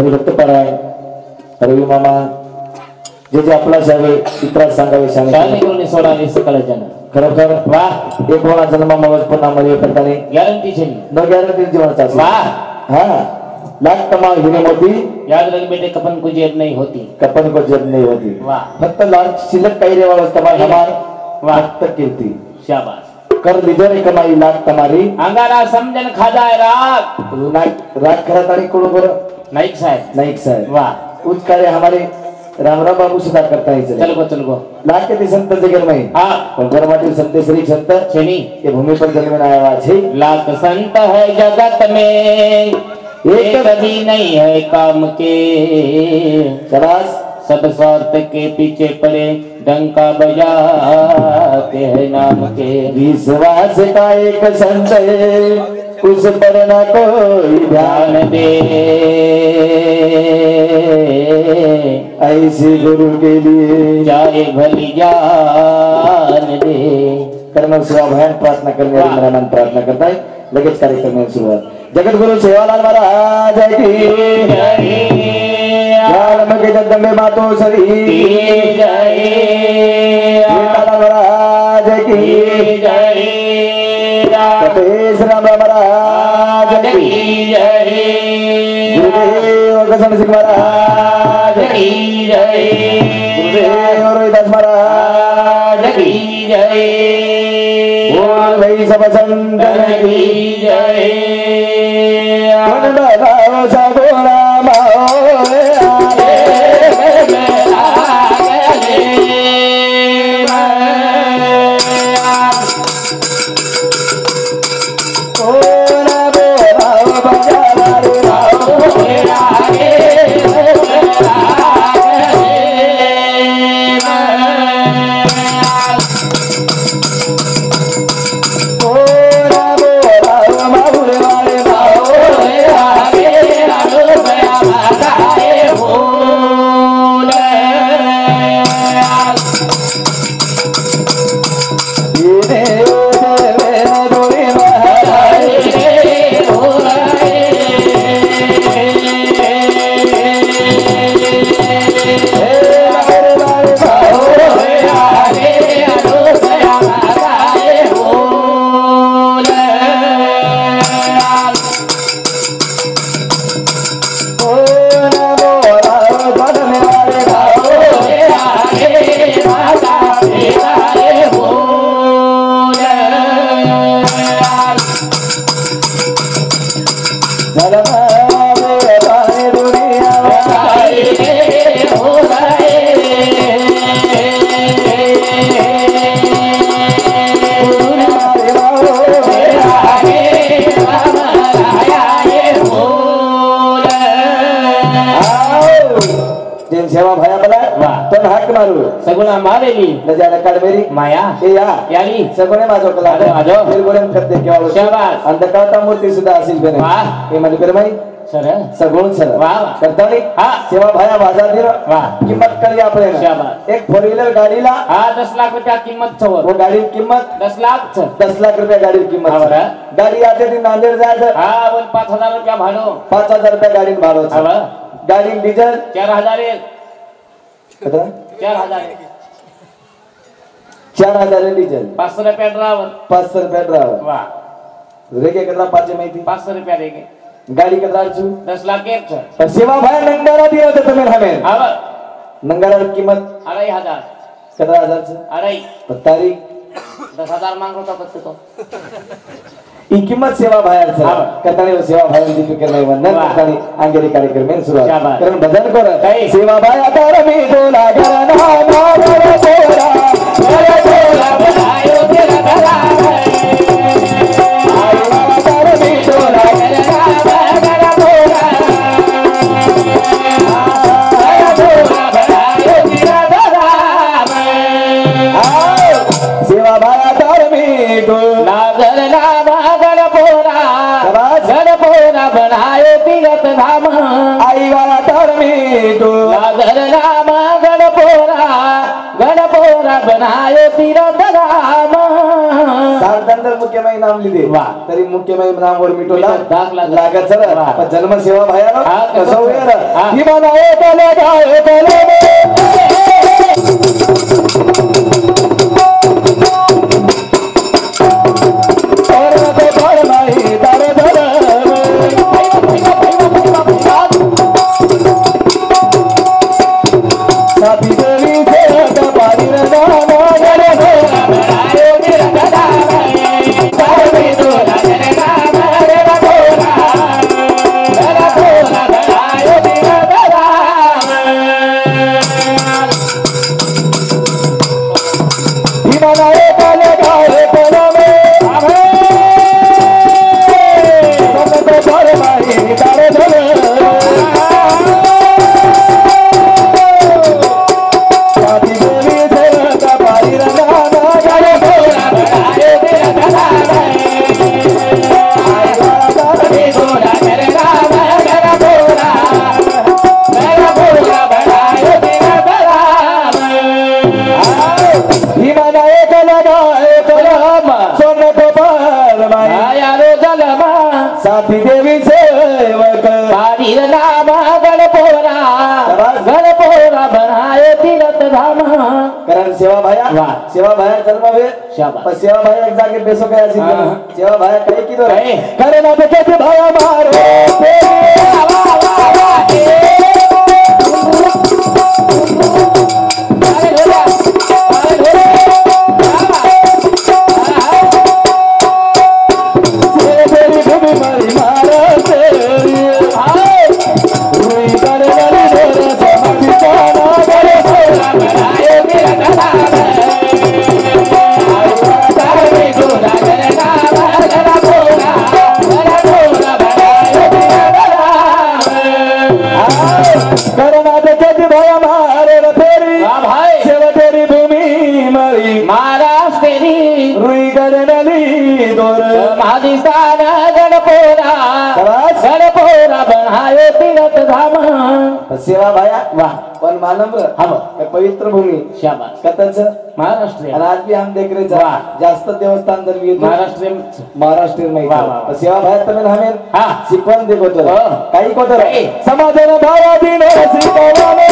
विठ्ठल भक्तपरायण रवी मामा जे जे आपला जावे इतरात सांगावे सांगावे सोडावे सकळ जन खरोखर वा एक होणार जन्म मग पुन्हा मध्ये करताना गॅरंटी छे न गॅरंटी जीवनाचा वा हा लाख कमाल हिरे मोती याद रख बेटे कपन को जेब नहीं होती कपन को जेब नहीं होती वाह फक्त लाख शिल्लक काही रेवा कमाल हमार वाह कीर्ती शाबाश कर लीधर कमाई लाख तुम्हारी अंगारा समजन खाजाय राग राग खरात आणि कोण बरं नाईक साहेब वाह उच्च कार्य हमारे रामराव बाबू सुद्धा करता है चल गो लाख के संत जगह में हाँ गरमाटी संत श्री संत छेनी ये भूमि पर जन्म में आया है लाख संत है जगत में एक भी नहीं है काम के शबाश सब स्वार्थ के पीछे पड़े डंका बजाते हैं नाम के विश्वास का एक संत है उस पर न कोई ध्यान दे ऐसे गुरु के लिए चाहे भली जान दे कर्म स्वाभायन प्रार्थना करने मेरा मन प्रार्थना करता है लगेच कार्यक्रम में शुरुआत जगत गुरु सेवालाल महाराज की जय के जगदम्बे मातो सरी जय महाराज की जय कपेश राम महाराज की जय गुरुदेव कसम सिंह महाराज की जय गुरुदेव रोहिदास महाराज की जय बोल भाई सब संतन की जय बताओ सगुणा सेवा भया बला तन हाक मारू सगुणा मारेली नजारा काढ मेरी माया ए या याली सगुणे माझो कला आजो फिर गोरम करते केवळ शाबाश अंधकारता मूर्ती सुद्धा असेल बने वाह हे म्हणजे परमाई सर सगुण सर वाह करतानी हां सेवा भया बाजार दिलो वाह किंमत करी आपले शाबाश एक 4 व्हीलर गाडीला हां 10 लाख रुपया किंमत छवर वो गाडी किंमत 10 लाख 10 लाख रुपया गाडी किंमत गाडी आते ती नांदेड जायचं हां वन 5000 रुपया भाडो 5000 रुपया गाडी भाडो गाडी डिझेल 4000 किती 4000 डिझेल 500 रुपया ड्राइवर 500 रुपया ड्राइवर वाह रेगे कितना पाचे माहिती 500 रुपया रेगे गाडी कितना छु 10 लाख एक छ पर सेवा भाई नंगारा दियो तो तुम्हें हमें अब नंगारा कीमत 2500 कितना हजार छ अढ़ाई तारीख 10,000 मांग रहा था बच्चे तो ई किंमत सेवा भायर छ कतानी सेवा भायर दी फिकर नाही वंदन कतानी अंगेरी कार्यक्रम में सुरुवात कारण भजन कर सेवा भाई आता मी बोला घरना मारा बोला बोला बनायो तेरा घरा बनाए तीरथ धाम आई वाला तरमी तो नाम गणपोरा बनाए तीरथ धाम साधारण मुख्यमंत्री नाम लिहिले वा. तरी मुख्यमंत्री नाम वर मिटवला दाग लागला. लागत सर वा. पण जन्मसेवा भाया हा, कसं होईल हा. ही म्हणा एकले गाय कले साथी देवी सेवक पारीर नाम गणपोरा गणपोरा बनाए तीरथ धाम कारण सेवा भाया वाह. सेवा भाया जन्मावे शाबास. पण सेवा भाया एक जागे बेसो काय असेल हा. सेवा भाया काही की दोर काय? कारण आता किती भाया मारो महादिस्थान गणपोरा गणपोरा बनाए तीरथ धाम सेवा भाया वाह. पण मानव हम पवित्र भूमी शाबास. कथच महाराष्ट्र आणि आज भी हम देख रहे वाह. जास्त देवस्थान जर येतो महाराष्ट्र महाराष्ट्रीयन नाही वाह, वाह, वाह. सेवा भाया तुम्ही हमें हा. शिकवण देत होतो हो. काही कोतर काही. समाधान भावा दिन शिकवणे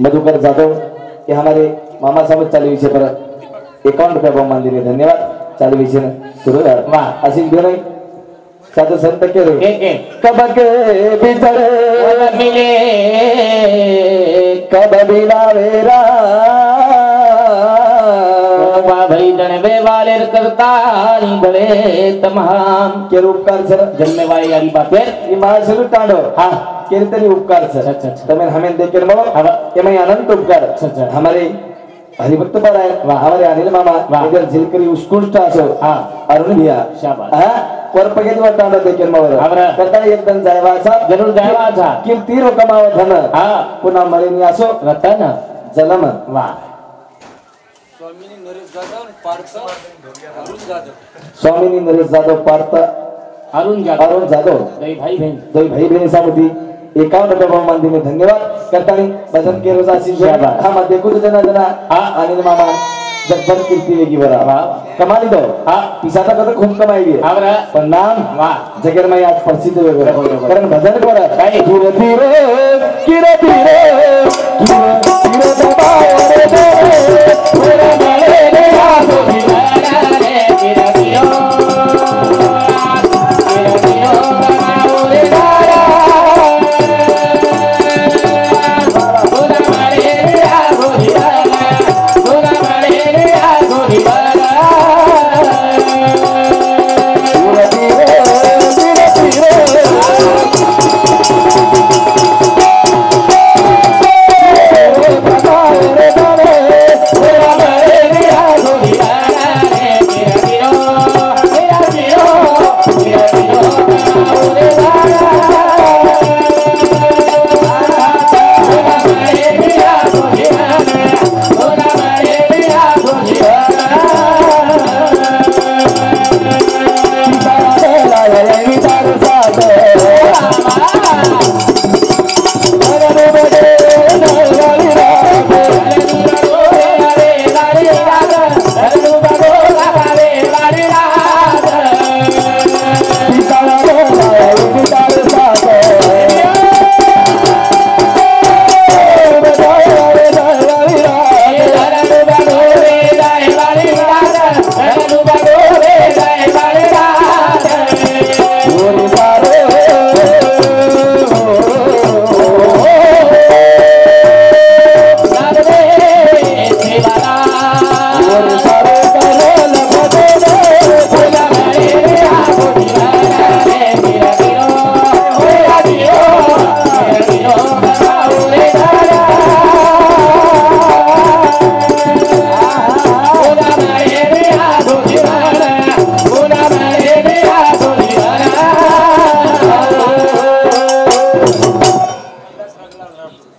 मधुकर जाधव ये हमारे मामा साहब चालू विषय पर 51 रुपया बहुमान दिले धन्यवाद चालू विषय सुरू वाह. असीम घेऊन साधू संत केले कबक बितर मिले कब बिलावेरा भाई जनवे वाले करता बड़े तमाम के उपकार सर जन्मे वाले यारी बातें ये महासुर तांडव हाँ केरतरी उपकार सर अच्छा, अच्छा. तमें हमें देकर मो ये मैं अनंत उपकार अच्छा. हमारे हरिभक्त पर है हमारे अनिल मामा वाह. इधर झिलकरी उत्कृष्ट असो हाँ अरुण भैया शाबास. हाँ वरपगेत वटांडो देकर मो आवरा. करता एकदम जायवाचा जरूर जायवाचा. कीर्ती रोकमाव धन हाँ पुन्हा मळेनी असो रतन जलम वाह. स्वामिनी नरेश जाधव पार्थ अरुण जाधव अरुण जाधव दई भाई बहन दई भाई बहन सामती 51 रुपये बहुमान दिने धन्यवाद करतानी भजन के रोजा सिंह हा मध्ये कुछ जना आणि मामा जगभर कीर्ती वेगी बरा कमाली दो हा पिसाचा कदा खूप कमाई आहे पण नाम वा जगेर मै आज प्रसिद्ध वेगळं कारण भजन कोरा काय कीर्ती रे कीर्ती रे कीर्ती दबाव रे रे मले रे आसो दिवाला रे कीर्ती ओ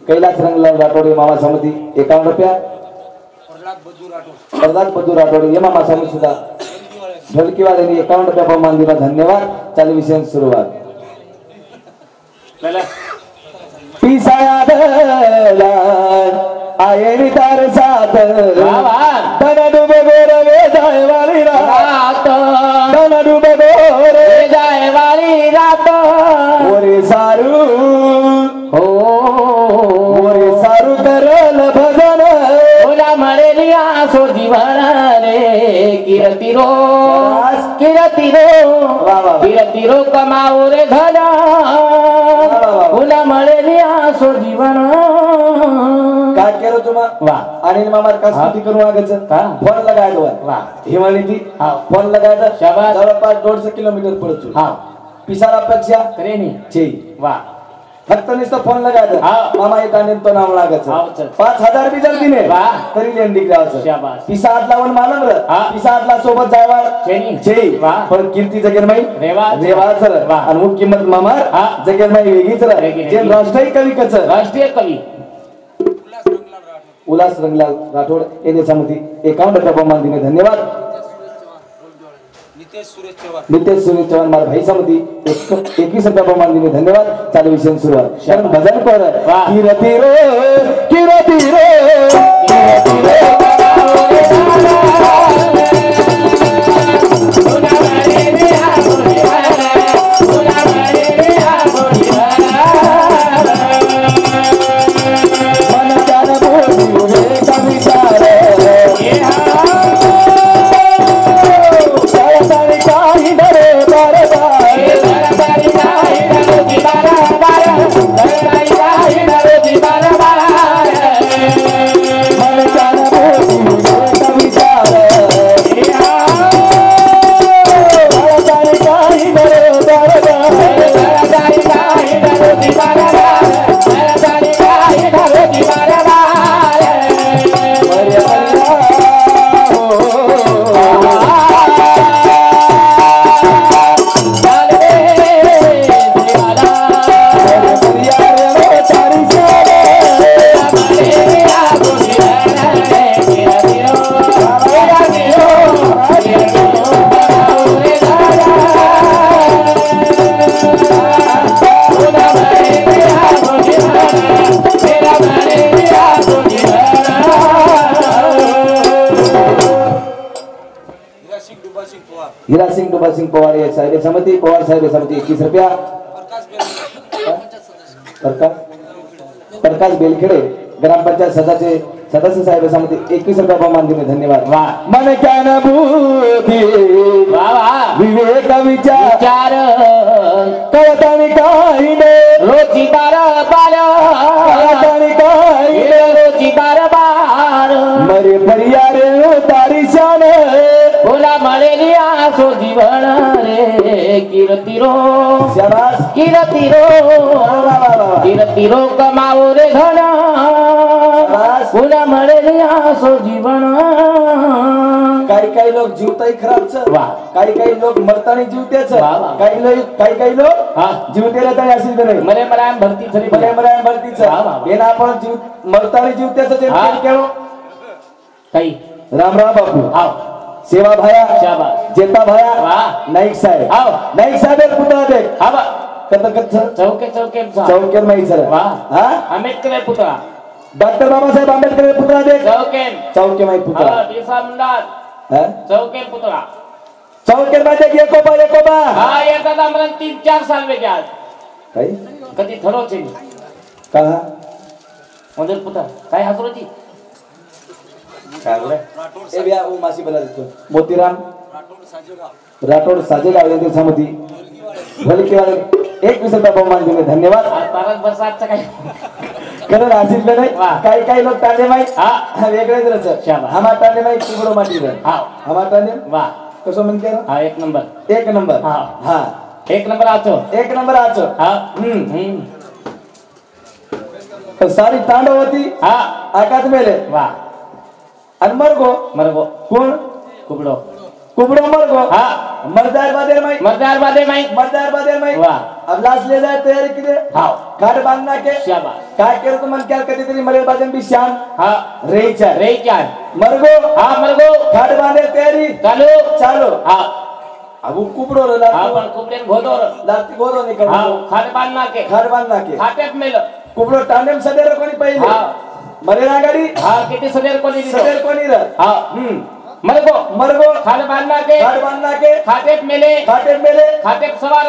कैलास रंगलाल राठोड मामा समिती 51 रुपया प्रल्हाद बद्दू राठोड ये मामा समिती सुद्धा ढोलकीवाल्यांनी 51 रुपया बहुमान दिला धन्यवाद चालू विषय सुरुवात पिसाया दला आयेनी तार साथ तन डुबे गोरे जाय वाली रात तन डुबे गोरे जाय वाली रात ओरे सारू हो ओरे सारू करल भजन ओला मळेलिया सो दिवाना रे कीर्ती रो कीर्ती रो कमाओ रे धन ओला मळेलिया सो दिवाना काय केलं तुम्हा वा आणि मामा का स्तुती करू आगायचं फोन लगायचं वा हिवाळी ती फोन लगायचं शाबास जवळपास 150 किलोमीटर पडतो हा पिसारा पेक्षा ट्रेनी चे वा फक्त नुसतं फोन लगायचं मामा येत आणि तो नाव लागायचं 5000 बी जर दिले तरी लेन दिगायचं शाबास पिसा हात लावून मानलं पिसा हातला सोबत जायवा चे वा पण कीर्ती जगेरमाई रेवाच आणि मुख्य किंमत मामार जगेरमाई वेगळीच जे राष्ट्रीय कवी कच राष्ट्रीय कवी उल्हास रंगलाल राठोड यांनी समिती 51 रुपया बहुमान दिने धन्यवाद नितेश सुरेश चव्हाण मार भाई समिती 21 रुपया बहुमान दिने धन्यवाद चालू विषय सुरुवात कारण भजन कर कीर्ती रो कीर्ती रो हीरा सिंह डुबा सिंह पवार ये साहिब समिति पवार साहिब समिति 21 रुपया प्रकाश बेलखेडे ग्राम पंचायत सदस्य साहेब समिती 21 रुपया बहुमान दिले धन्यवाद वाह मन ज्ञान बुद्धी वाह विवेक विचार कवतानी काहिने रोजी बार कवतानी काहिने रोजी बार मरे परियारे तारी शान बोला मळेली आसो जीवन रे कीर्तिरो शाबाश कीर्तिरो कमाओ रे धन बोला मळेली आसो जीवन काही लोक जीवताही खराबच काही लोक मरतानी जीवतेच काही लोक जीवतेला तरी असेल नाही मरे मरायम भरती झाली मरे मरायम भरतीच हे ना आपण जीव मरतानी जीवतेच जे केलो काही राम राम बापू आओ सेवा भाया शाबाश जेता भाया वाह नाईक साहेब आओ नाईक साहेब पुतळा दे हा बा कत चौके चौकेर माई सर वाह हा आंबेडकर पुतळा डॉक्टर बाबासाहेब आंबेडकर पुतळा दे चौके माई पुतळा हा बिरसा मुंडा चौके पुतळा चौकेर मध्ये एकोबा हा येता आम्हाला 3-4 साल वेगे आज काही कधी ठरवचे का मंदिर पुतळा काय हसरोची काय बोले ए बिया ओ मासी बोला देतो मोतीराम राठोड साजेगाव यांची समिती भलकीवाले 21 रुपया बहुमान दिले धन्यवाद तारक बरसातचा काय करण आसिफ नाही काही लोक टांडे माई हा वेगळेच रच शाबाश हमा टांडे माई तिबडो माटी रे हा हमा टांडे वाह कसो म्हणते हा एक नंबर हा एक नंबर आचो हा तो सारी तांडव होती हा आकाश मेले वाह आणि मरगो कोण कुबड़ो मरगो हा मरदार बादे माई वाह अब लाश ले जाए तैयारी किदे हाँ घाट बांधना के शाबाश काय कर तो मन क्या कधी तरी मरे बाजन भी शान हाँ रेचा मरगो घाट बांधे तैयारी चालो हाँ अब कुबड़ो ला हाँ पण कुबड़े घोदो निकल हाँ घाट बांधना के घाटे मेल कुबड़ो टांडेम सदेर कोणी पहिले हाँ मरेना गाडी हाँ किती सदेर कोणी र हाँ मरगो घाट बांधना के खाटेप मेले खाटेप सवार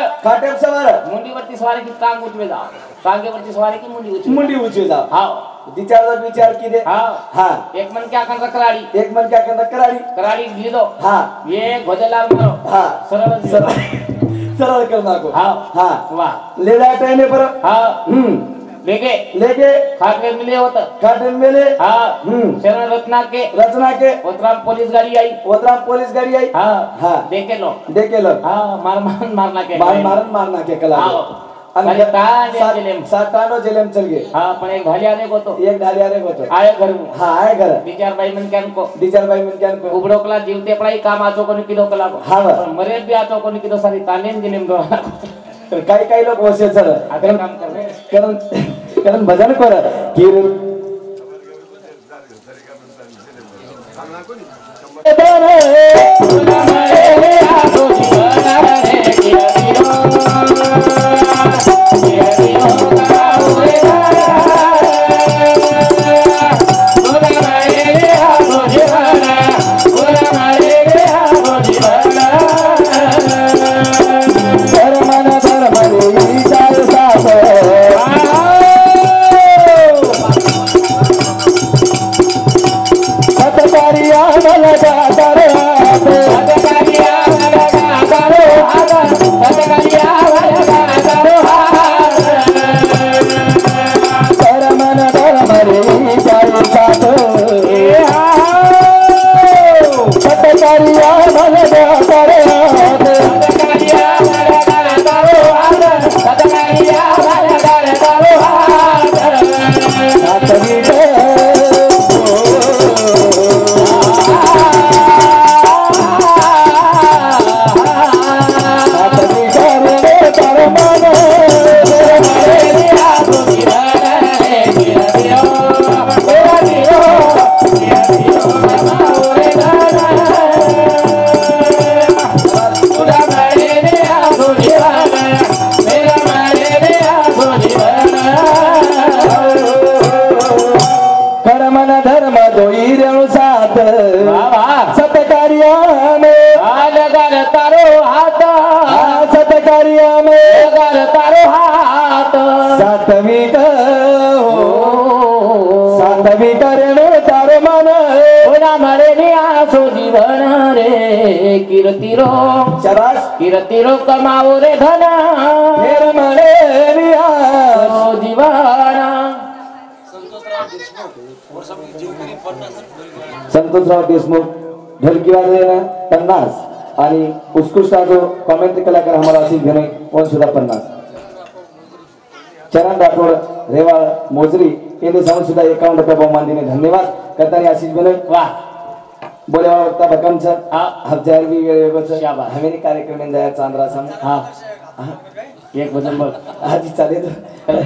मुंडीवरती सवारी की टांग उचवे जा टांगेवरती सवारी की मुंडी उचवे जा हाँ विचार की दे हाँ एक मन क्या कर कराड़ी ली दो हाँ ये भोजलाल मारो हाँ सरल करना को हाँ वाह ले जाए ट्रेन पर हाँ लेके खाटे मिले हाँ शरण रचना के ओतराम पुलिस गाड़ी आई हाँ देखे लो हाँ मारना के कला सातानो जेलेम चल गए हाँ पण एक ढालियारे गोतो आए घर दीचार भाई मन क्या को उबड़ो कला जीवते पड़ाई काम आचो को निकिदो कला को हाँ मरे भी आचो को निकिदो सारी तानेम जिनेम दो काही लोक वसे सर आगे काम कर कारण भजन कर कीर सतकारी अगर तारो हाथ सतकारिया में अगर तारो हाथ सातवी सातवी करेणो तारो मन ओना मरे ने आसो जीवन रे कीर्तिरो शाबाश कीर्तिरो कमाओ रे धन फिर मरे ने आसो जीवन संतोषराव देशमुख ढोलकी वाजवणे 50 आणि उत्कृष्ट जो कॉमेंट्री कलाकार हमारा आशिष घेणे वन सुद्धा 50 चरण राठोड रेवाळ मोजरी यांनी जाऊन सुद्धा 51 रुपये बहुमान दिले धन्यवाद करताना आशिष घेणे वाह बोले वक्ता भकम सर हां हजार भी वेळेवर सर शाबाश हमें कार्यक्रम में जाया चांद्रा सम हां एक भजन बोल आजी चालेल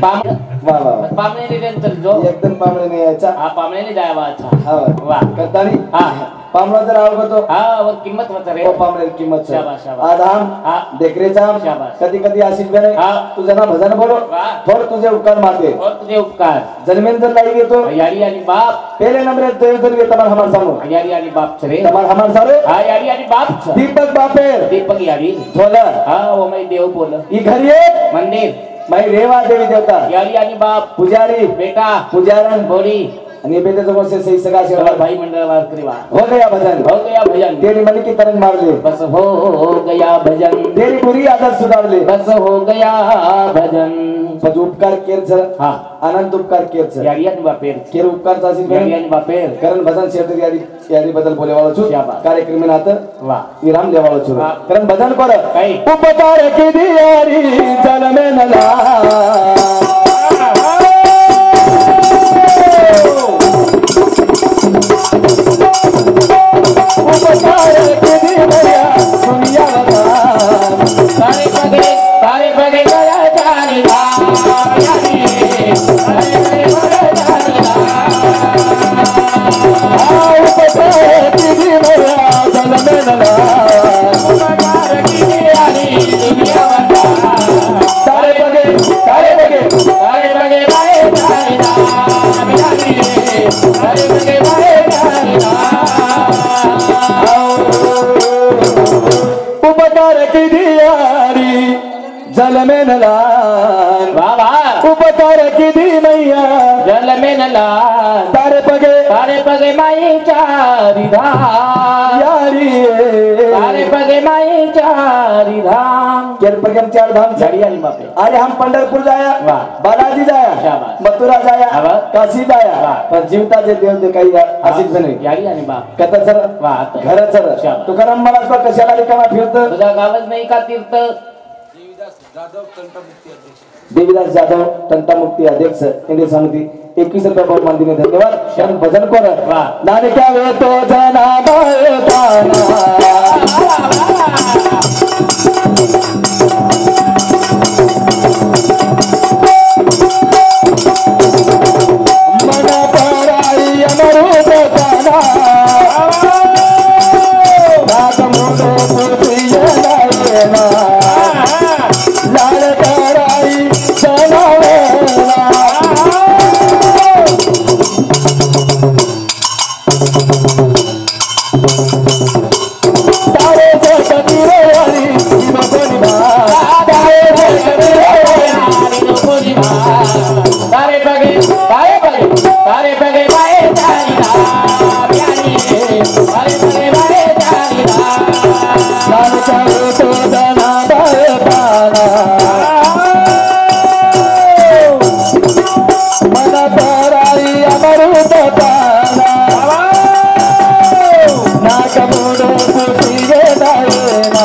पाम वाह वाह पामने निरंतर जो एकदम पामणे नाही यायचा हा पामने ने जावा अच्छा हा वाह करतानी हां पामणा जर आवडतो हाँ और कीमत मत रे ओ पामणे किंमत सर शाबाश शाबाश आज हम हाँ देखरेचा शाबाश कधी कधी आशिष बने हाँ तुझं ना भजन बोलो वाह थोर तुझे उपकार मारते और तुझे उपकार जन्मेंद्र लाई येतो यारी यारी बाप पहले नंबर ते जर ये तमार हमार सामो यारी यारी बाप छरे तमार हमार सारे हाँ यारी यारी बाप छ दीपक बापेर दीपक यारी थोला हाँ वो मैं देव बोल ई घरी एक मंदिर माई रेवा देवी देवता यारी यारी बाप पुजारी बेटा पुजारन बोली आणि बेटे तो से सही सगा से और भाई मंडल वार करीवा हो गया भजन हो गया भजन तेरी मन की तरंग मार ले बस हो गया भजन तेरी बुरी आदत सुधार ले बस हो गया भजन पण उपकार केर सर हाँ अनंत उपकार केर सर यारी यारी बापेर केर उपकार चासी यारी यारी बापेर कारण भजन शेटर यारी यारी बदल बोले वाला छु शाबाश. कार्यक्रम में नात वाह विराम ले वाला छु हाँ. कारण भजन कर काही. उपकार की दियारी जल में नला उपकार की दिया दुनिया तारे पगे गया जानी यारी तारे पगे गया जानी उपकार की दिया जल में नला उपकार की यारी दुनिया बता तारे पगे गए जानी यारी तारे पगे गए जानी उपकार की दियारी जल में नलान वाह वाह उपकार की दी मैया जल में नलान तारे पगे माई चारी धाम यारी तारे पगे माई चारी धाम केर पगम चार धाम झाड़ी वाली मापे अरे हम पंढरपूर जाया वाह. बालाजी जाया शाबाश. मथुरा जाया वाह. काशी जाया वाह. पण जीवता जे देव ते काही आशिष बने यारी आणि बाप कथा सर वाह घर सर शाबाश. तुकाराम महाराज कशाला रिकामा फिरत तुझा गावच नाही का तीर्थ देवीदास जाधव तंटामुक्ती अध्यक्ष केंद्रीय समिती 21 रुपये बहुमान दिने धन्यवाद शरण भजन कर वाह. नाने क्या वे तो जना मना पराई अमृत दाना नाग मुंडो पुतिय नायना लाल कराई सनावेला तारे से कबीरे वाली मगनी बा तारे से कबीरे वाली मगनी बा तारे पगे बाए जानी धाम यारी तारे पगे बाए जानी धाम लाल चावे तो दना बाए पाना मन पराई अमृत दाना नाक मुंडो पुतिये नायना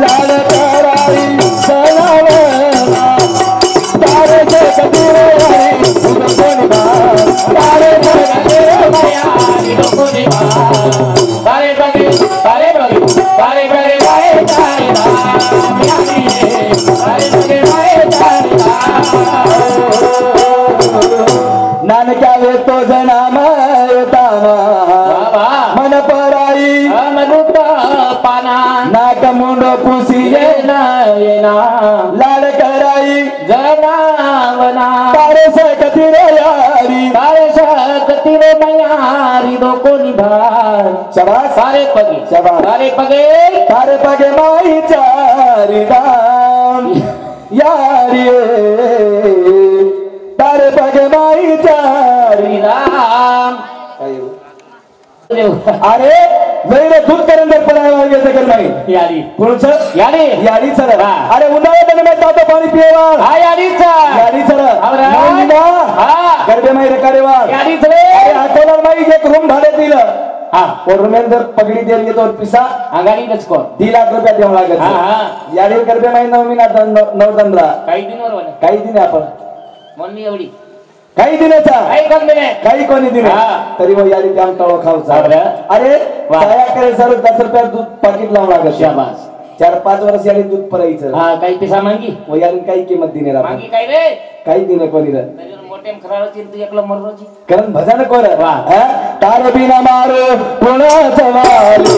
लाल कराई सनावेला तारे से कबीरे वाली मगनी बा तारे से कबीरे वाली मगनी बा तारे पगे बाए जानी धाम यारी तारे पगे बाए जानी धाम नानक्या वे तो जना मायताना मन पराई मनुता पाना नाक मुंडो पुसिये येना लाड करा माई जनावना तारे सकती रे यारी तारे सकती रे मयारी दो को निभार शाबाश सारे पगे शाबाश तारे पगे माई चारी दाम यारी तारे पगे माई चारी राम अरे वेळे दूध करंदर पडायला गेलं कर नाही यारी कोणचं यारी यारी सर अरे उन्हाळ्यात मी तातो पाणी पिएवा हा यारीचा यारी सर हा गरबे माई रेकारे वा यारी चले अरे अकोला माई एक रूम भाडे दिलं हा और रूमेंदर पगडी देर घेतो पिसा अंगाली नचको 2 लाख रुपया देऊ लागत हा यारी गरबे माई नवमीना नवदनला काही दिनवर वाले काही दिन आपण म्हणली एवढी काही दिनाचा काही कम दिने काही कोणी दिने तरी मग यारी त्या तळो खाऊचा अरे जाया करे सर 10 रुपया दूध पाकिट लावून लागत शाबास 4-5 वर्ष यारी दूध परायचं हा काही पैसा मांगी व यारी काही किंमत दिने रा मांगी काय रे काही दिने कोणी रा तरी मोठे खराळची तू एकला मररोजी कारण भजन कोर तार बिना मारो कोणाचा वाली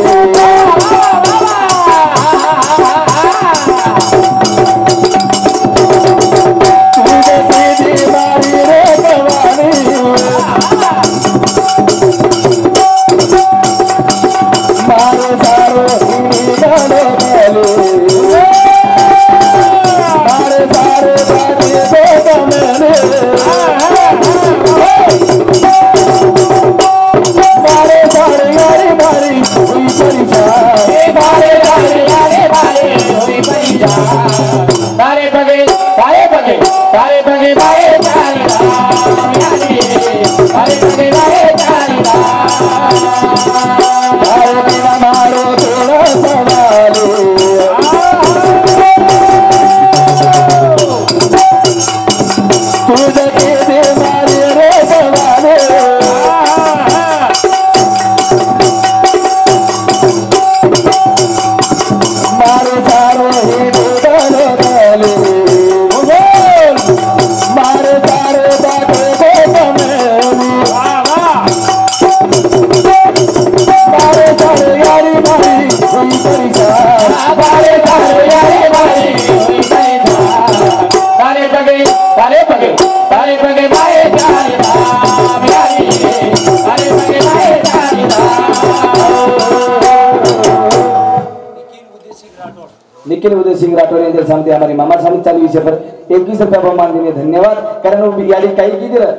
निखिल उदय सिंह राठौर यांच्या सांगते हमारी मामा साहब चालू विषय पर 21 रुपया बहुमान देणे धन्यवाद कारण यारी काही की दिलं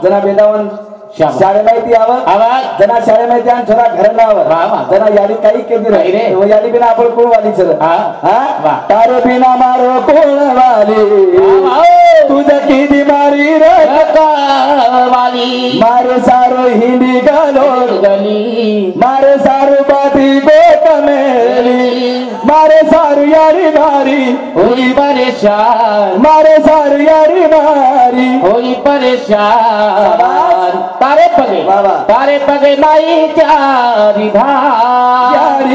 जना बेदावन शाळे माहिती आवाज जना शाळे माहिती आणि थोडा घर लावर जना यारी काही के दिलं व यारी बिना आपण कोण वाली सर हा तारे बिना मारो कोण वाली तुझ की दिमारी वाली मारे सारो हिंदी गालो गली मारे सारो बाती गोट मेली मारे सारू यारी मारी होई परेशान मारे सारू यारी मारी होई परेशान तारे पगे माई चारी धाम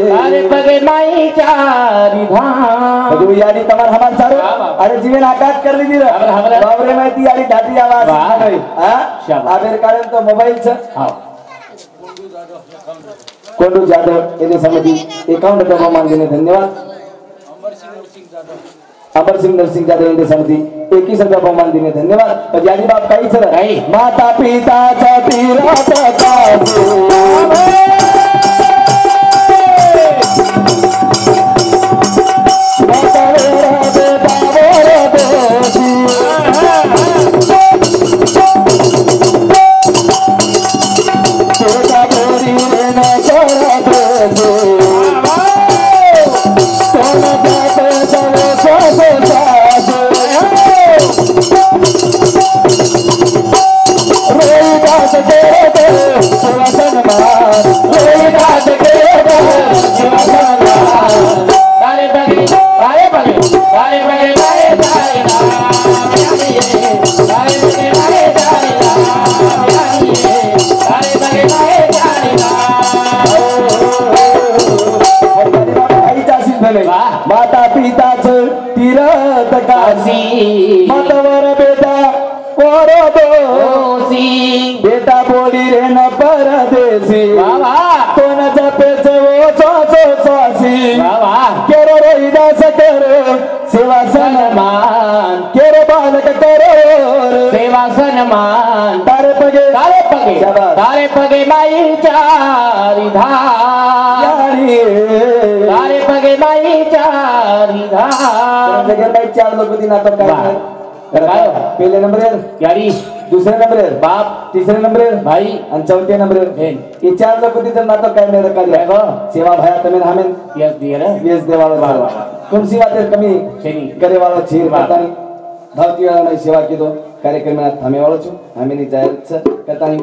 तारे पगे माई चारी धाम यारी तमार हमार सारू अरे जीवन आकाश कर ली बावरे माहिती यारी दाटी आवाज आबेर काढेल तो मोबाईलचं कोंडू जाधव येथे समिती 51 रुपये बहुमान देणे धन्यवाद अमर सिंह नरसिंह जाधव यांची समिती 21 रुपये बहुमान देणे धन्यवाद पण यानी बाप काहीच नाही माता पिताचा माता पिताच तीरथ काशी मतवर बेटा दोषी बेटा बोली रे न परदेशी कोण जपेच वो चोची केरो रोहिदास करो सेवा सन्मान केरे बालक करो सेवा सन्मान तारे पगे तारे पगे माईच्या रिधारी तारे पगे माईच्या रिधारी चार लोक दिन आता काय पहले नंबर यारी दुसरे नंबर बाप तीसरे नंबर भाई आणि चौथे नंबर ये चार लोक तिथं नाटक काय नाही रखा सेवा भाया तमें हमें यस दियर यस देवाला कौन सी बात है कमी करे वाला छीर बतानी धावती वाला सेवा की दो कार्यक्रम में हमें वाला छु हमें नहीं जायज करता नहीं